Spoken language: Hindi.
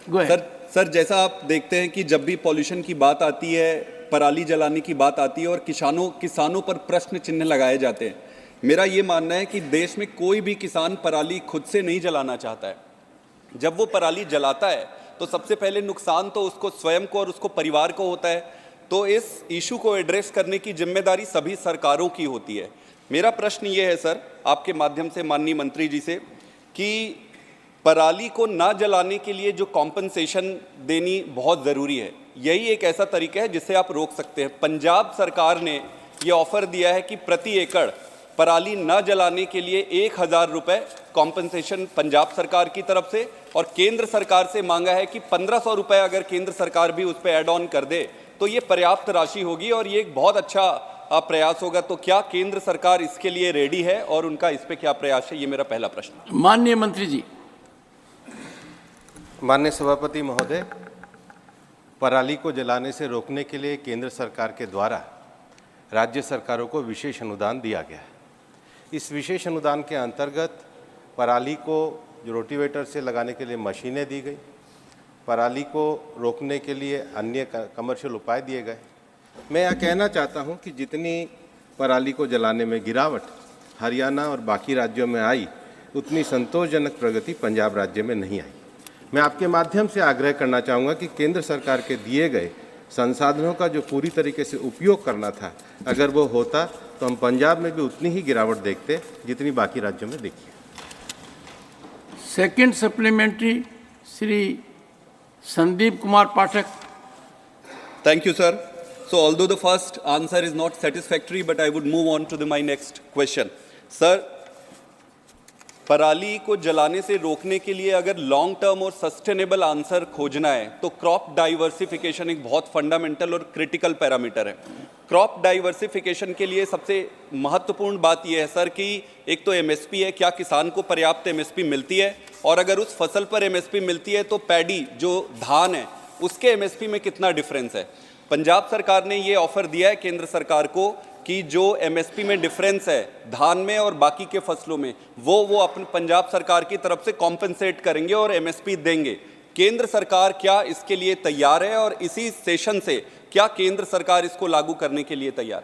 सर जैसा आप देखते हैं कि जब भी पॉल्यूशन की बात आती है, पराली जलाने की बात आती है और किसानों पर प्रश्न चिन्ह लगाए जाते हैं। मेरा ये मानना है कि देश में कोई भी किसान पराली खुद से नहीं जलाना चाहता है। जब वो पराली जलाता है तो सबसे पहले नुकसान तो उसको स्वयं को और उसको परिवार को होता है। तो इस इशू को एड्रेस करने की जिम्मेदारी सभी सरकारों की होती है। मेरा प्रश्न ये है सर, आपके माध्यम से माननीय मंत्री जी से, कि पराली को ना जलाने के लिए जो कॉम्पनसेशन देनी बहुत ज़रूरी है, यही एक ऐसा तरीका है जिससे आप रोक सकते हैं। पंजाब सरकार ने ये ऑफ़र दिया है कि प्रति एकड़ पराली न जलाने के लिए 1000 रुपये कॉम्पनसेशन पंजाब सरकार की तरफ से, और केंद्र सरकार से मांगा है कि 1500 रुपये अगर केंद्र सरकार भी उस पर ऐड ऑन कर दे तो ये पर्याप्त राशि होगी और ये एक बहुत अच्छा प्रयास होगा। तो क्या केंद्र सरकार इसके लिए रेडी है और उनका इस पे क्या प्रयास है? ये मेरा पहला प्रश्न। माननीय मंत्री जी। माननीय सभापति महोदय, पराली को जलाने से रोकने के लिए केंद्र सरकार के द्वारा राज्य सरकारों को विशेष अनुदान दिया गया है। इस विशेष अनुदान के अंतर्गत पराली को जो रोटिवेटर से लगाने के लिए मशीनें दी गई, पराली को रोकने के लिए अन्य कमर्शियल उपाय दिए गए। मैं यह कहना चाहता हूं कि जितनी पराली को जलाने में गिरावट हरियाणा और बाकी राज्यों में आई, उतनी संतोषजनक प्रगति पंजाब राज्य में नहीं आई। मैं आपके माध्यम से आग्रह करना चाहूँगा कि केंद्र सरकार के दिए गए संसाधनों का जो पूरी तरीके से उपयोग करना था, अगर वो होता तो हम पंजाब में भी उतनी ही गिरावट देखते जितनी बाकी राज्यों में देखी है। Second supplementary Shri Sandeep Kumar Pathak. Thank you, sir. So although the first answer is not satisfactory, but I would move on to my next question. Sir, पराली को जलाने से रोकने के लिए अगर लॉन्ग टर्म और सस्टेनेबल आंसर खोजना है तो क्रॉप डाइवर्सिफिकेशन एक बहुत फंडामेंटल और क्रिटिकल पैरामीटर है। क्रॉप डाइवर्सिफिकेशन के लिए सबसे महत्वपूर्ण बात यह है सर कि एक तो एमएसपी है, क्या किसान को पर्याप्त एमएसपी मिलती है, और अगर उस फसल पर एमएसपी मिलती है तो पैडी जो धान है उसके एमएसपी में कितना डिफरेंस है। पंजाब सरकार ने ये ऑफर दिया है केंद्र सरकार को कि जो एमएसपी में डिफरेंस है धान में और बाकी के फसलों में, वो अपने पंजाब सरकार की तरफ से कॉम्पेंसेट करेंगे और एमएसपी देंगे। केंद्र सरकार क्या इसके लिए तैयार है, और इसी सेशन से क्या केंद्र सरकार इसको लागू करने के लिए तैयार